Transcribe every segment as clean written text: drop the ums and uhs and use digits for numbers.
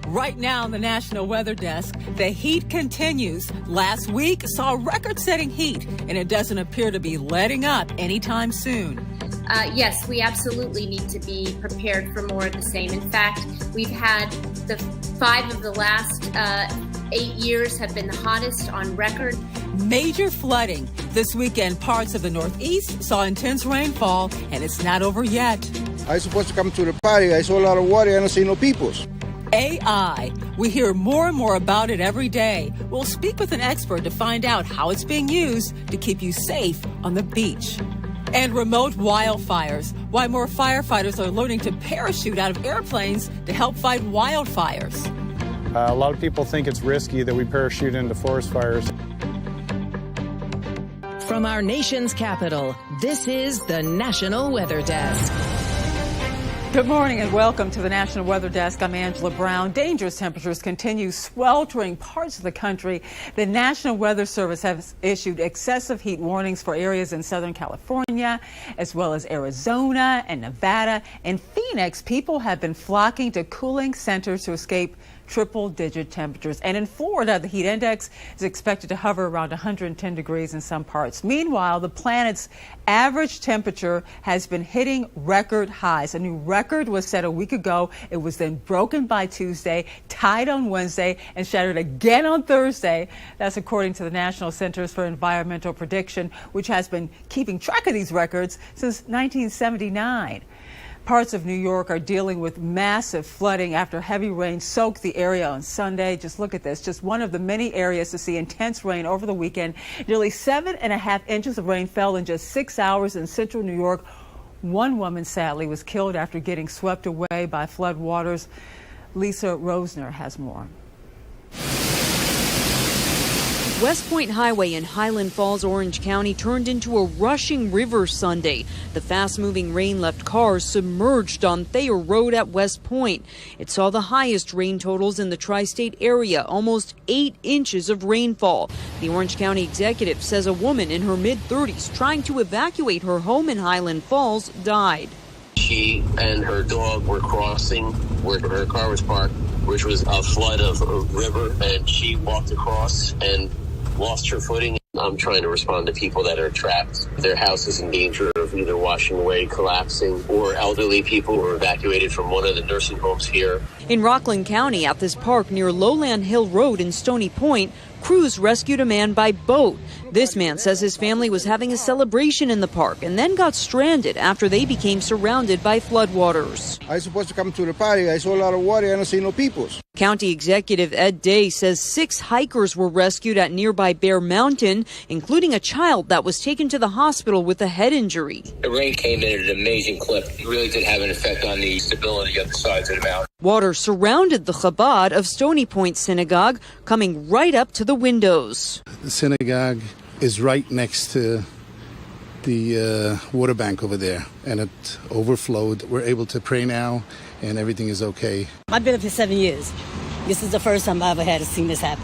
Right now on the National Weather Desk, the heat continues. Last week saw record-setting heat, and it doesn't appear to be letting up anytime soon. Yes, we absolutely need to be prepared for more of the same. In fact, we've had 5 of the last 8 years have been the hottest on record. Major flooding. This weekend, parts of the Northeast saw intense rainfall, and it's not over yet. I was supposed to come to the party. I saw a lot of water. I don't see no peoples. AI. We hear more and more about it every day. We'll speak with an expert to find out how it's being used to keep you safe on the beach. And remote wildfires. Why more firefighters are learning to parachute out of airplanes to help fight wildfires. A lot of people think it's risky that we parachute into forest fires. From our nation's capital, this is the National Weather Desk. Good morning and welcome to the National Weather Desk. I'm Angela Brown. Dangerous temperatures continue sweltering parts of the country. The National Weather Service has issued excessive heat warnings for areas in Southern California, as well as Arizona and Nevada. In Phoenix, people have been flocking to cooling centers to escape triple-digit temperatures. And in Florida, the heat index is expected to hover around 110 degrees in some parts. Meanwhile, the planet's average temperature has been hitting record highs. A new record was set a week ago. It was then broken by Tuesday, tied on Wednesday, and shattered again on Thursday. That's according to the National Centers for Environmental Prediction, which has been keeping track of these records since 1979. Parts of New York are dealing with massive flooding after heavy rain soaked the area on Sunday. Just look at this. Just one of the many areas to see intense rain over the weekend. Nearly 7.5 inches of rain fell in just 6 hours in central New York. One woman, sadly, was killed after getting swept away by flood waters. Lisa Rosner has more. West Point Highway in Highland Falls, Orange County turned into a rushing river Sunday. The fast-moving rain left cars submerged on Thayer Road at West Point. It saw the highest rain totals in the tri-state area, almost 8 inches of rainfall. The Orange County executive says a woman in her mid-30s trying to evacuate her home in Highland Falls died. She and her dog were crossing where her car was parked, which was a flood of a river, and she walked across and lost her footing. I'm trying to respond to people that are trapped. Their house is in danger of either washing away, collapsing, or elderly people who were evacuated from one of the nursing homes here. In Rockland County, at this park near Lowland Hill Road in Stony Point, crews rescued a man by boat. This man says his family was having a celebration in the park and then got stranded after they became surrounded by floodwaters. I was supposed to come to the party. I saw a lot of water. I don't see no peoples. County Executive Ed Day says 6 hikers were rescued at nearby Bear Mountain, including a child that was taken to the hospital with a head injury. The rain came in at an amazing clip. It really did have an effect on the stability of the sides of the mountain. Water surrounded the Chabad of Stony Point Synagogue, coming right up to the windows. The synagogue is right next to the water bank over there, and it overflowed. We're able to pray now, and everything is okay. I've been up here 7 years. This is the first time I ever had seen this happen.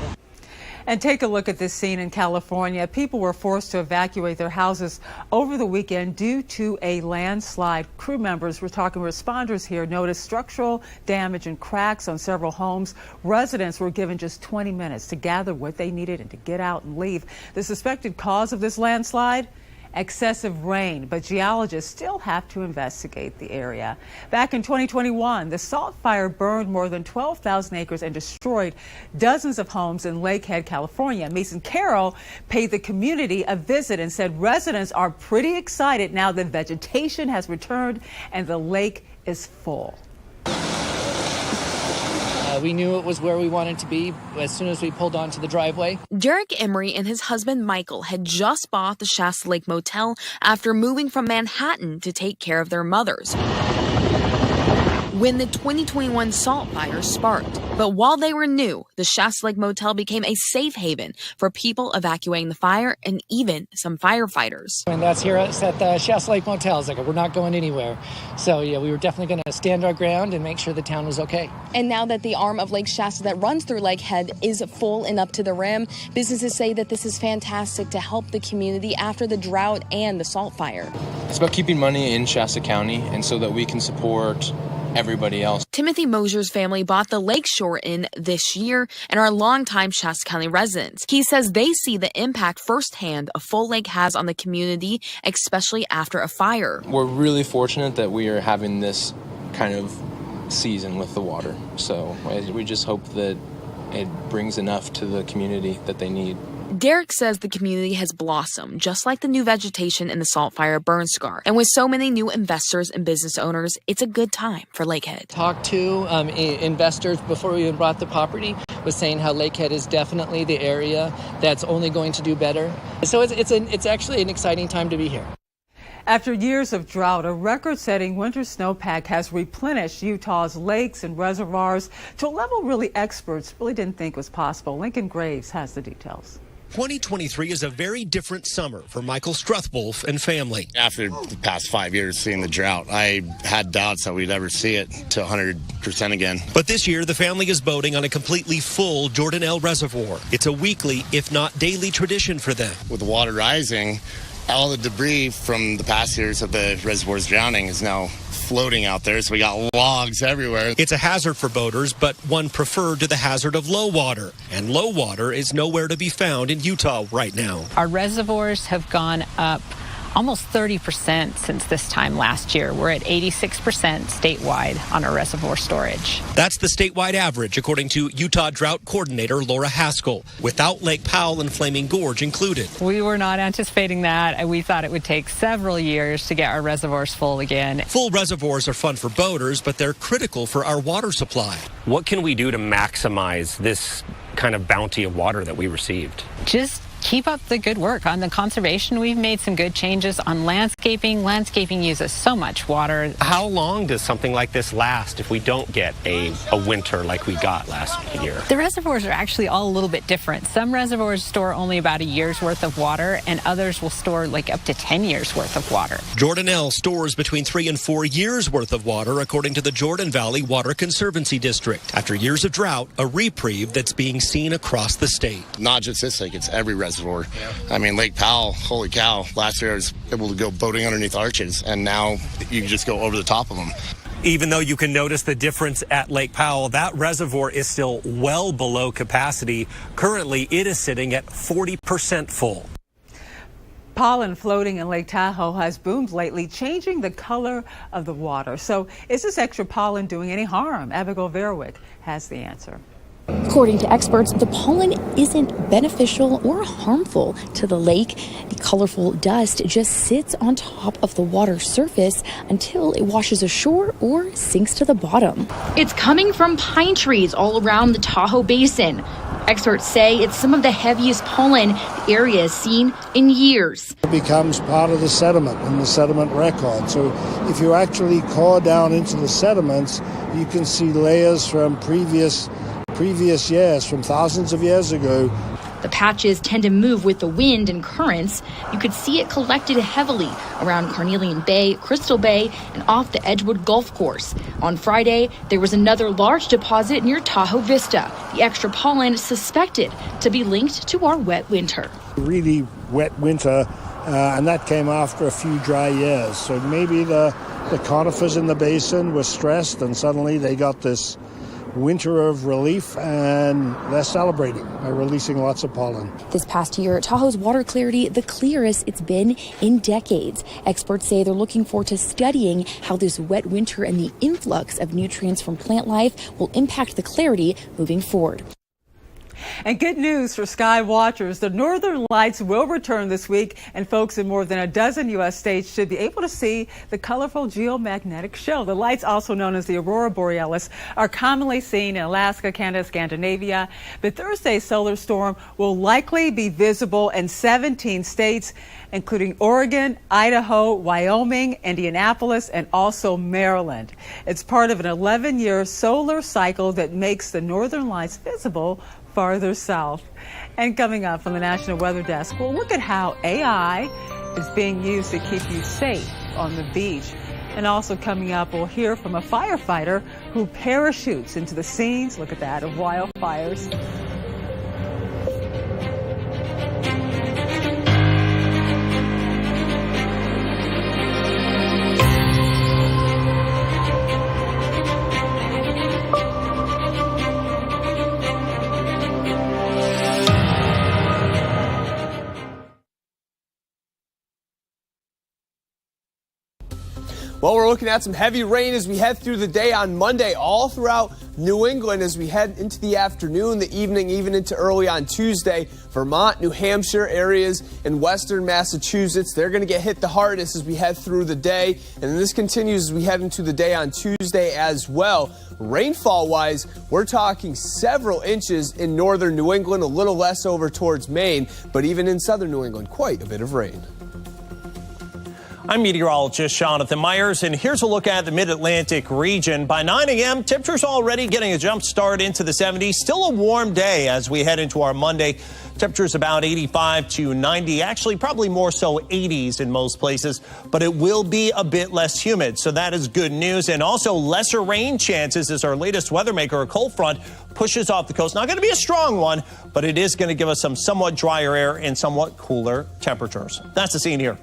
And take a look at this scene in California. People were forced to evacuate their houses over the weekend due to a landslide. Crew members, we're talking responders here, noticed structural damage and cracks on several homes. Residents were given just 20 minutes to gather what they needed and to get out and leave. The suspected cause of this landslide? Excessive rain, but geologists still have to investigate the area. Back in 2021, the Salt Fire burned more than 12,000 acres and destroyed dozens of homes in Lakehead, California. Mason Carroll paid the community a visit and said residents are pretty excited now that vegetation has returned and the lake is full. We knew it was where we wanted to be as soon as we pulled onto the driveway. Derek Emery and his husband Michael had just bought the Shasta Lake Motel after moving from Manhattan to take care of their mothers when the 2021 Salt Fire sparked. But while they were new, the Shasta Lake Motel became a safe haven for people evacuating the fire and even some firefighters. And that's here at the Shasta Lake Motel. It's like, we're not going anywhere. So yeah, we were definitely going to stand our ground and make sure the town was okay. And now that the arm of Lake Shasta that runs through Lakehead is full and up to the rim, businesses say that this is fantastic to help the community after the drought and the Salt Fire. It's about keeping money in Shasta County and so that we can support everybody else. Timothy Mosier's family bought the Lakeshore Inn this year and are longtime Shasta County residents. He says they see the impact firsthand a full lake has on the community, especially after a fire. We're really fortunate that we are having this kind of season with the water. So we just hope that it brings enough to the community that they need. Derek says the community has blossomed, just like the new vegetation in the Salt Fire burn scar. And with so many new investors and business owners, it's a good time for Lakehead. Talked to investors before we even bought the property, was saying how Lakehead is definitely the area that's only going to do better. So it's actually an exciting time to be here. After years of drought, a record-setting winter snowpack has replenished Utah's lakes and reservoirs to a level really experts really didn't think was possible. Lincoln Graves has the details. 2023 is a very different summer for Michael Struthwolf and family. After the past 5 years seeing the drought, I had doubts that we'd ever see it to 100% again. But this year, the family is boating on a completely full Jordanelle Reservoir. It's a weekly, if not daily, tradition for them. With the water rising, all the debris from the past years of the reservoirs drowning is now floating out there, so we got logs everywhere. It's a hazard for boaters, but one preferred to the hazard of low water. And low water is nowhere to be found in Utah right now. Our reservoirs have gone up almost 30% since this time last year. We're at 86% statewide on our reservoir storage. That's the statewide average, according to Utah Drought Coordinator Laura Haskell, without Lake Powell and Flaming Gorge included. We were not anticipating that. We thought it would take several years to get our reservoirs full again. Full reservoirs are fun for boaters, but they're critical for our water supply. What can we do to maximize this kind of bounty of water that we received? Just keep up the good work. On the conservation, we've made some good changes. On landscaping, landscaping uses so much water. How long does something like this last if we don't get a winter like we got last year? The reservoirs are actually all a little bit different. Some reservoirs store only about a year's worth of water, and others will store like up to 10 years worth of water. Jordanelle stores between 3 and 4 years worth of water, according to the Jordan Valley Water Conservancy District. After years of drought, a reprieve that's being seen across the state. Not just this lake, it's every reservoir. I mean, Lake Powell, holy cow, last year I was able to go boating underneath arches, and now you can just go over the top of them. Even though you can notice the difference at Lake Powell, that reservoir is still well below capacity. Currently, it is sitting at 40% full. Pollen floating in Lake Tahoe has boomed lately, changing the color of the water. So is this extra pollen doing any harm? Abigail Verwick has the answer. According to experts, the pollen isn't beneficial or harmful to the lake. The colorful dust just sits on top of the water surface until it washes ashore or sinks to the bottom. It's coming from pine trees all around the Tahoe Basin. Experts say it's some of the heaviest pollen the area has seen in years. It becomes part of the sediment and the sediment record. So if you actually core down into the sediments, you can see layers from previous years, from thousands of years ago. The patches tend to move with the wind and currents. You could see it collected heavily around Carnelian Bay, Crystal Bay, and off the Edgewood Golf Course. On Friday, there was another large deposit near Tahoe Vista. The extra pollen suspected to be linked to our wet winter. Really wet winter, and that came after a few dry years. So maybe the conifers in the basin were stressed, and suddenly they got this winter of relief, and they're celebrating by releasing lots of pollen. This past year, Tahoe's water clarity the clearest it's been in decades. Experts say they're looking forward to studying how this wet winter and the influx of nutrients from plant life will impact the clarity moving forward. And good news for sky watchers. The Northern Lights will return this week, and folks in more than a dozen U.S. states should be able to see the colorful geomagnetic show. The lights, also known as the Aurora Borealis, are commonly seen in Alaska, Canada, Scandinavia. But Thursday's solar storm will likely be visible in 17 states, including Oregon, Idaho, Wyoming, Indianapolis, and also Maryland. It's part of an 11-year solar cycle that makes the Northern Lights visible farther south. And coming up from the National Weather Desk, we'll look at how AI is being used to keep you safe on the beach. And also coming up, we'll hear from a firefighter who parachutes into the scenes, look at that, of wildfires. Well, we're looking at some heavy rain as we head through the day on Monday, all throughout New England as we head into the afternoon, the evening, even into early on Tuesday. Vermont, New Hampshire, areas in western Massachusetts, they're going to get hit the hardest as we head through the day. And this continues as we head into the day on Tuesday as well. Rainfall-wise, we're talking several inches in northern New England, a little less over towards Maine, but even in southern New England, quite a bit of rain. I'm meteorologist Jonathan Myers, and here's a look at the mid-Atlantic region. By 9 a.m., temperatures already getting a jump start into the 70s. Still a warm day as we head into our Monday. Temperatures about 85 to 90, actually probably more so 80s in most places, but it will be a bit less humid, so that is good news. And also lesser rain chances as our latest weather maker, a cold front, pushes off the coast. Not going to be a strong one, but it is going to give us some somewhat drier air and somewhat cooler temperatures. That's the scene here.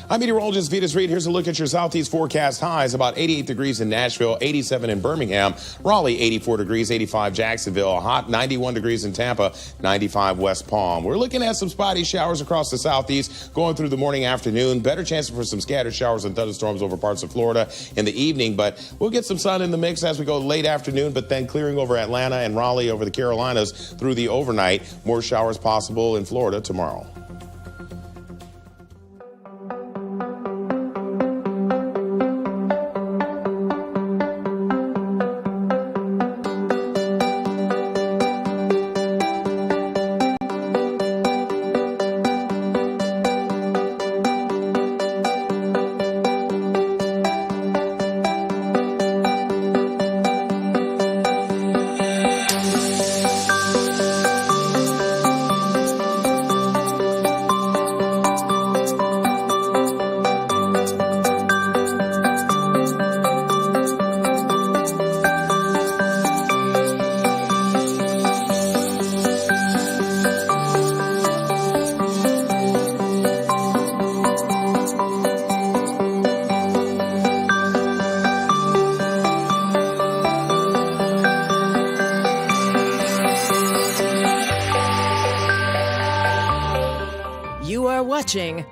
I'm meteorologist Vitas Reed. Here's a look at your southeast forecast highs. About 88 degrees in Nashville, 87 in Birmingham, Raleigh 84 degrees, 85 Jacksonville, hot 91 degrees in Tampa, 95 West Palm. We're looking at some spotty showers across the southeast going through the morning, afternoon. Better chances for some scattered showers and thunderstorms over parts of Florida in the evening, but we'll get some sun in the mix as we go late afternoon, but then clearing over Atlanta and Raleigh over the Carolinas through the overnight. More showers possible in Florida tomorrow.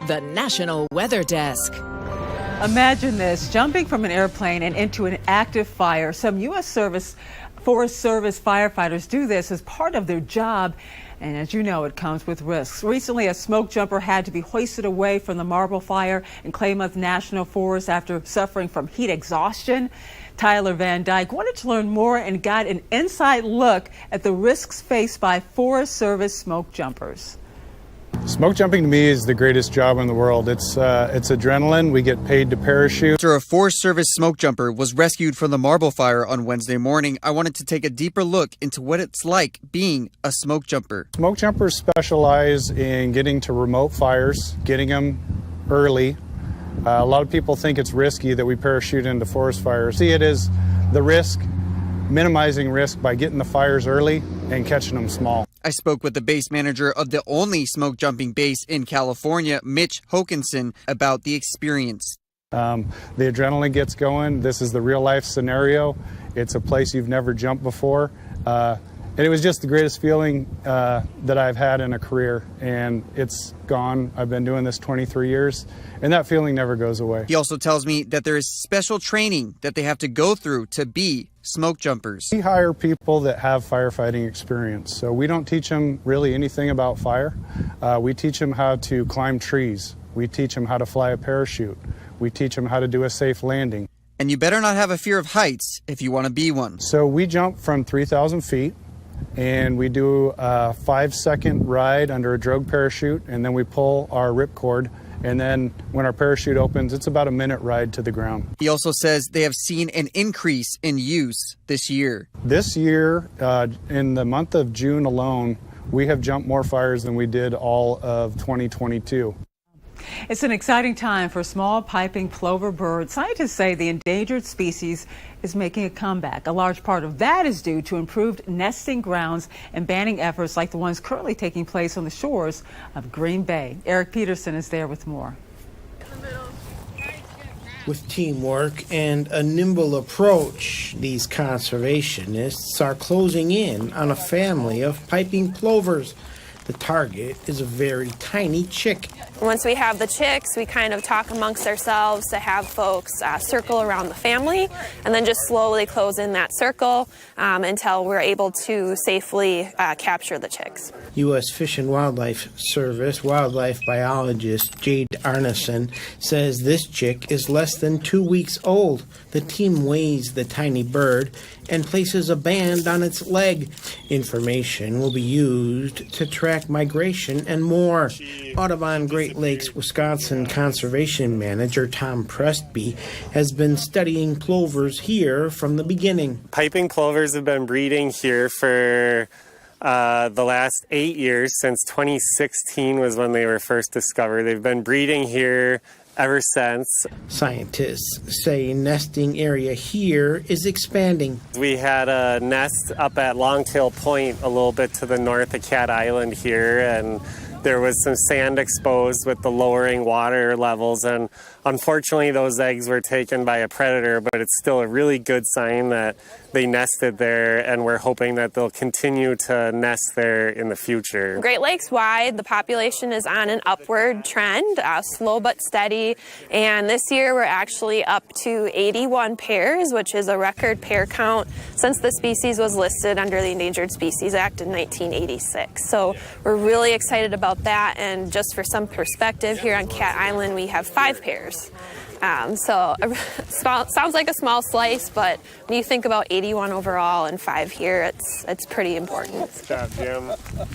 The National Weather Desk. Imagine this, jumping from an airplane and into an active fire. Some U.S. Forest Service firefighters do this as part of their job. And as you know, it comes with risks. Recently, a smoke jumper had to be hoisted away from the Marble Fire in Klamath National Forest after suffering from heat exhaustion. Tyler Van Dyke wanted to learn more and got an inside look at the risks faced by Forest Service smoke jumpers. Smoke jumping to me is the greatest job in the world. It's adrenaline. We get paid to parachute. After a Forest Service smoke jumper was rescued from the Marble Fire on Wednesday morning, I wanted to take a deeper look into what it's like being a smoke jumper. Smoke jumpers specialize in getting to remote fires, getting them early. A lot of people think it's risky that we parachute into forest fires. See, it is the risk, minimizing risk by getting the fires early and catching them small. I spoke with the base manager of the only smoke jumping base in California, Mitch Hokinson, about the experience. The adrenaline gets going. This is the real life scenario. It's a place you've never jumped before. And it was just the greatest feeling that I've had in a career, and it's gone. I've been doing this 23 years, and that feeling never goes away. He also tells me that there is special training that they have to go through to be smoke jumpers. We hire people that have firefighting experience, so we don't teach them really anything about fire. We teach them how to climb trees. We teach them how to fly a parachute. We teach them how to do a safe landing. And you better not have a fear of heights if you want to be one. So we jump from 3,000 feet. And we do a 5-second ride under a drogue parachute, and then we pull our ripcord. And then when our parachute opens, it's about a minute ride to the ground. He also says they have seen an increase in use this year. This year, in the month of June alone, we have jumped more fires than we did all of 2022. It's an exciting time for small piping plover bird. Scientists say the endangered species is making a comeback. A large part of that is due to improved nesting grounds and banding efforts like the ones currently taking place on the shores of Green Bay. Eric Peterson is there with more. With teamwork and a nimble approach, these conservationists are closing in on a family of piping plovers. The target is a very tiny chick, Once we have the chicks, we kind of talk amongst ourselves to have folks circle around the family and then just slowly close in that circle until we're able to safely capture the chicks. U.S. Fish and Wildlife Service wildlife biologist Jade Arneson says this chick is less than 2 weeks old. The team weighs the tiny bird and places a band on its leg. Information will be used to track migration and more. Audubon Great Lakes, Wisconsin Conservation Manager Tom Prestby has been studying plovers here from the beginning. Piping plovers have been breeding here for the last 8 years. Since 2016 was when they were first discovered. They've been breeding here ever since. Scientists say nesting area here is expanding. We had a nest up at Longtail Point a little bit to the north of Cat Island here, and there was some sand exposed with the lowering water levels, and unfortunately those eggs were taken by a predator, but it's still a really good sign that they nested there, and we're hoping that they'll continue to nest there in the future. Great Lakes wide, the population is on an upward trend, slow but steady, and this year we're actually up to 81 pairs, which is a record pair count since the species was listed under the Endangered Species Act in 1986. So we're really excited about that, and just for some perspective, here on Cat Island we have 5 pairs. Sounds like a small slice, but when you think about 81 overall and 5 here, it's pretty important. Good job, Jim.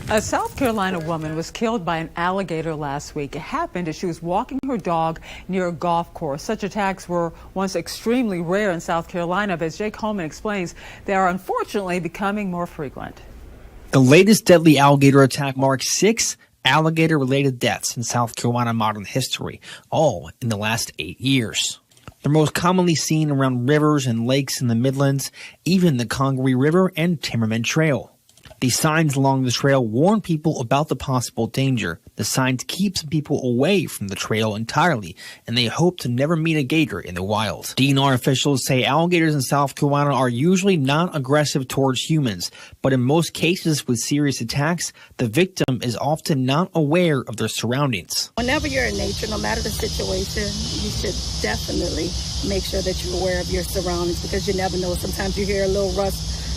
A South Carolina woman was killed by an alligator last week. It happened as she was walking her dog near a golf course. Such attacks were once extremely rare in South Carolina, but as Jake Holman explains, they are unfortunately becoming more frequent. The latest deadly alligator attack marks 6 alligator-related deaths in South Carolina modern history, all in the last 8 years. They're most commonly seen around rivers and lakes in the Midlands, even the Congaree River and Timmerman Trail. The signs along the trail warn people about the possible danger. The signs keep some people away from the trail entirely, and they hope to never meet a gator in the wild. DNR officials say alligators in South Carolina are usually not aggressive towards humans, but in most cases with serious attacks, the victim is often not aware of their surroundings. Whenever you're in nature, no matter the situation, you should definitely make sure that you're aware of your surroundings, because you never know. Sometimes you hear a little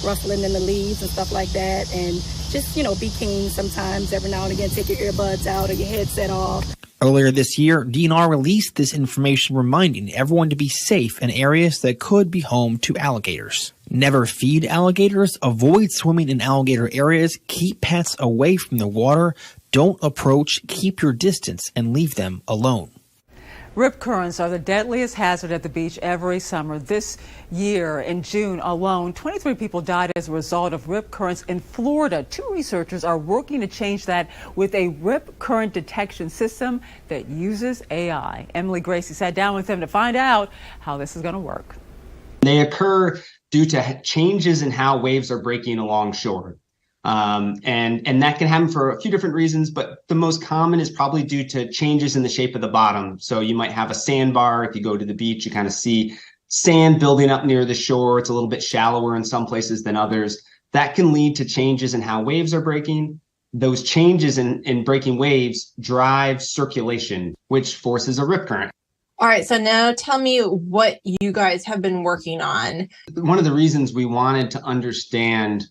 rustling in the leaves and stuff like that, and just, be keen sometimes. Every now and again, take your earbuds out or your headset off. Earlier this year, DNR released this information reminding everyone to be safe in areas that could be home to alligators. Never feed alligators, avoid swimming in alligator areas, keep pets away from the water, don't approach, keep your distance, and leave them alone. Rip currents are the deadliest hazard at the beach every summer. This year, in June alone, 23 people died as a result of rip currents in Florida. 2 researchers are working to change that with a rip current detection system that uses AI. Emily Gracie sat down with them to find out how this is going to work. They occur due to changes in how waves are breaking along shore. And that can happen for a few different reasons, but the most common is probably due to changes in the shape of the bottom. So you might have a sandbar. If you go to the beach, you kind of see sand building up near the shore. It's a little bit shallower in some places than others. That can lead to changes in how waves are breaking. Those changes in breaking waves drive circulation, which forces a rip current. All right, so now tell me what you guys have been working on. One of the reasons we wanted to understand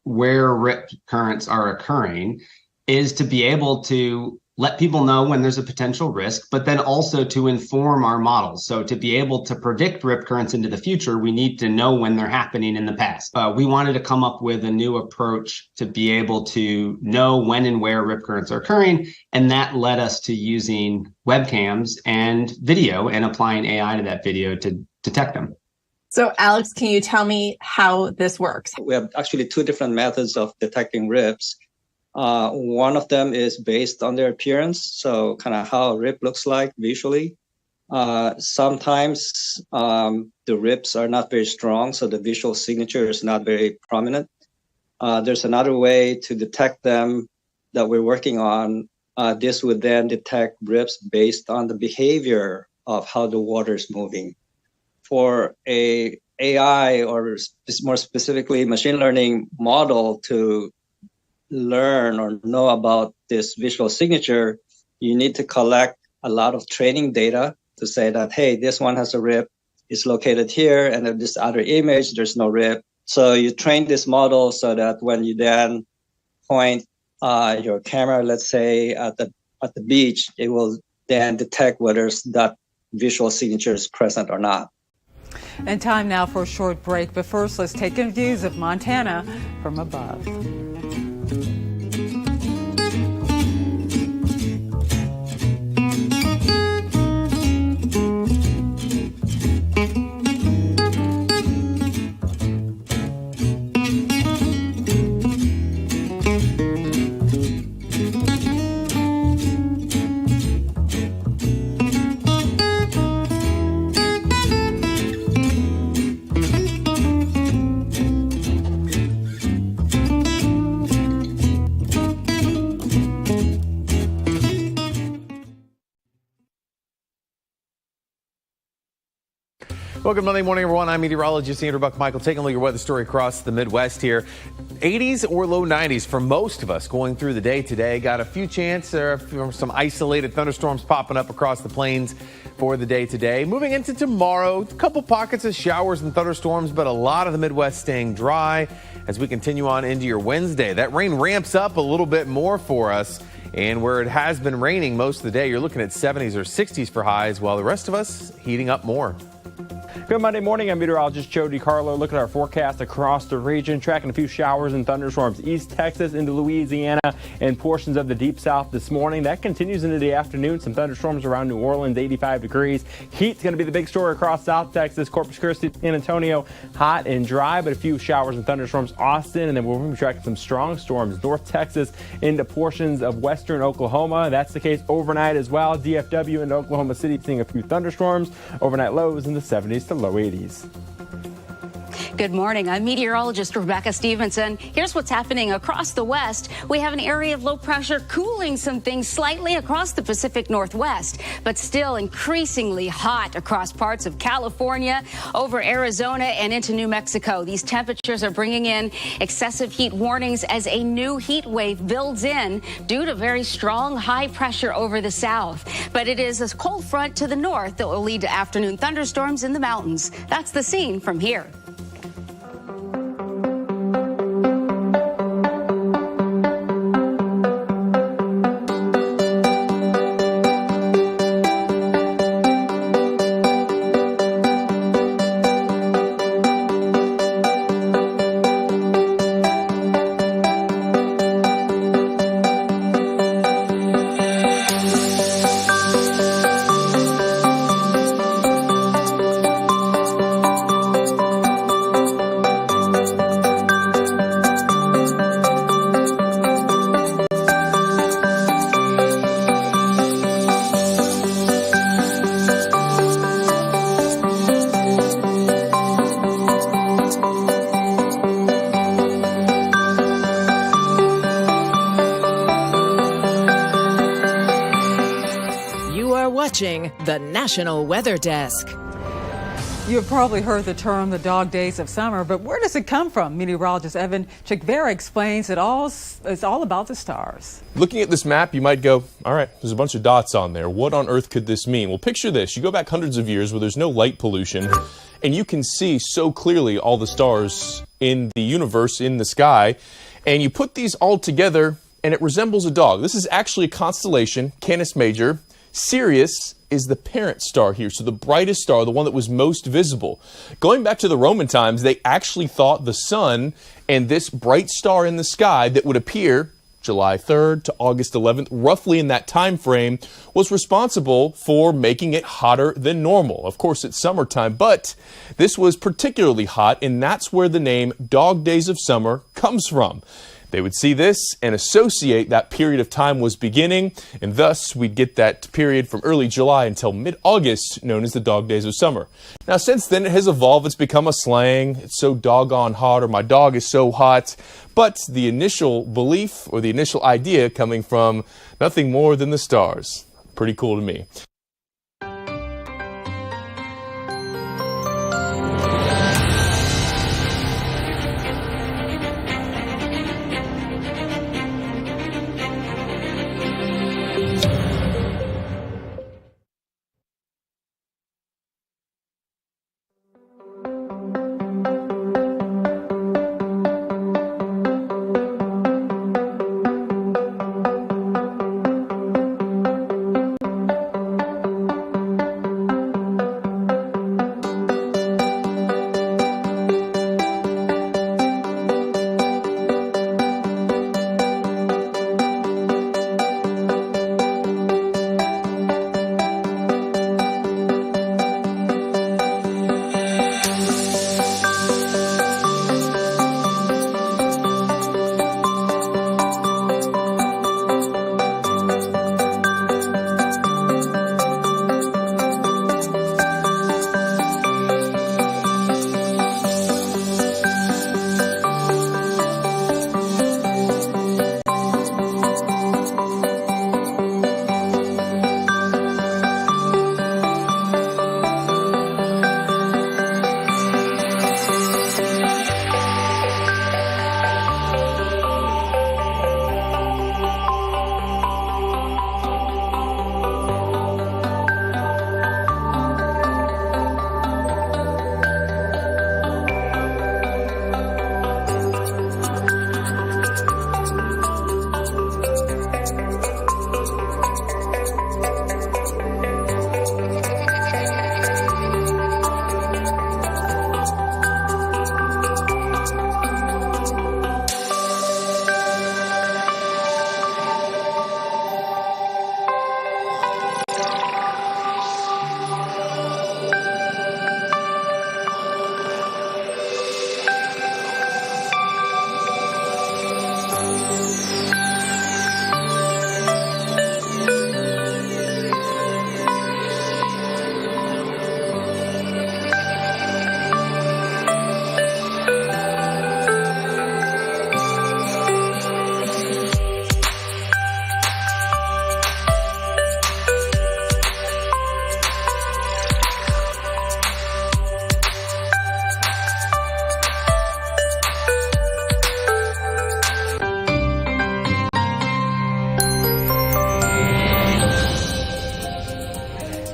where rip currents are occurring is to be able to let people know when there's a potential risk, but then also to inform our models. So to be able to predict rip currents into the future, we need to know when they're happening in the past. We wanted to come up with a new approach to be able to know when and where rip currents are occurring, and that led us to using webcams and video and applying AI to that video to detect them. So Alex, can you tell me how this works? We have actually 2 different methods of detecting rips. One of them is based on their appearance, so kind of how a rip looks like visually. Sometimes the rips are not very strong, so the visual signature is not very prominent. There's another way to detect them that we're working on. This would then detect rips based on the behavior of how the water is moving. For a AI, or more specifically machine learning model, to learn or know about this visual signature, you need to collect a lot of training data to say that, hey, this one has a rip, it's located here, and in this other image, there's no rip. So you train this model so that when you then point your camera, let's say at the beach, it will then detect whether that visual signature is present or not. And time now for a short break, but first let's take in views of Montana from above. Well, good Monday morning, everyone. I'm meteorologist Andrew Buckmichael taking a look at your weather story across the Midwest here. 80s or low 90s for most of us going through the day today. Got a few chances for some isolated thunderstorms popping up across the plains for the day today. Moving into tomorrow, a couple pockets of showers and thunderstorms, but a lot of the Midwest staying dry as we continue on into your Wednesday. That rain ramps up a little bit more for us. And where it has been raining most of the day, you're looking at 70s or 60s for highs, while the rest of us heating up more. Good Monday morning. I'm meteorologist Joe DiCarlo. Look at our forecast across the region, tracking a few showers and thunderstorms East Texas into Louisiana and portions of the Deep South this morning. That continues into the afternoon. Some thunderstorms around New Orleans, 85 degrees. Heat's going to be the big story across South Texas, Corpus Christi, San Antonio, hot and dry, but a few showers and thunderstorms Austin, and then we'll be tracking some strong storms North Texas into portions of western Oklahoma. That's the case overnight as well. DFW and Oklahoma City seeing a few thunderstorms. Overnight lows in the 70s to low 80s. Good morning. I'm meteorologist Rebecca Stevenson. Here's what's happening across the West. We have an area of low pressure cooling some things slightly across the Pacific Northwest, but still increasingly hot across parts of California, over Arizona, and into New Mexico. These temperatures are bringing in excessive heat warnings as a new heat wave builds in due to very strong high pressure over the south. But it is a cold front to the north that will lead to afternoon thunderstorms in the mountains. That's the scene from here. The National Weather Desk. You've probably heard the term the dog days of summer, but where does it come from? Meteorologist Evan Chikvera explains it's all about the stars. Looking at this map, you might go, all right, there's a bunch of dots on there. What on earth could this mean? Well, picture this. You go back hundreds of years where there's no light pollution, and you can see so clearly all the stars in the universe, in the sky, and you put these all together, and it resembles a dog. This is actually a constellation, Canis Major. Sirius is the parent star here, so the brightest star, the one that was most visible. Going back to the Roman times, they actually thought the sun and this bright star in the sky that would appear July 3rd to August 11th, roughly in that time frame, was responsible for making it hotter than normal. Of course, it's summertime, but this was particularly hot, and that's where the name Dog Days of Summer comes from. They would see this and associate that period of time was beginning, and thus we'd get that period from early July until mid-August known as the Dog Days of Summer. Now, since then it has evolved. It's become a slang. It's so doggone hot, or my dog is so hot. But the initial belief or the initial idea coming from nothing more than the stars. Pretty cool to me.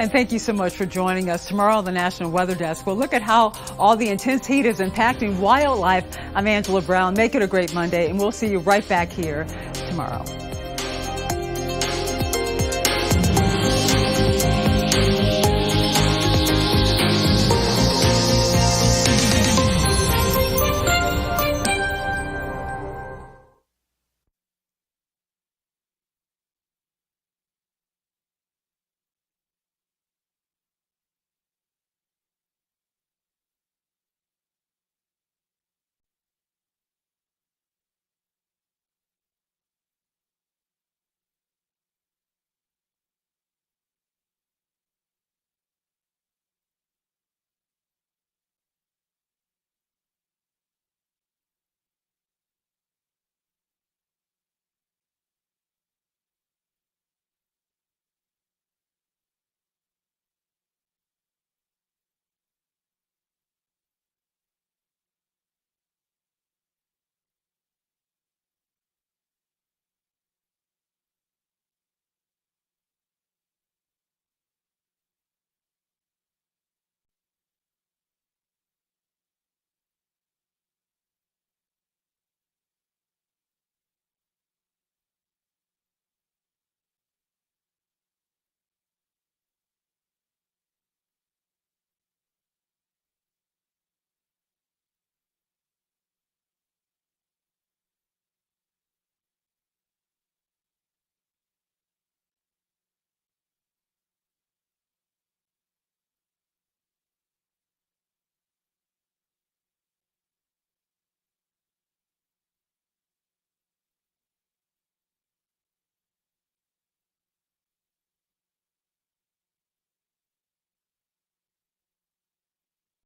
And thank you so much for joining us. Tomorrow on the National Weather Desk, we'll look at how all the intense heat is impacting wildlife. I'm Angela Brown. Make it a great Monday, and we'll see you right back here tomorrow.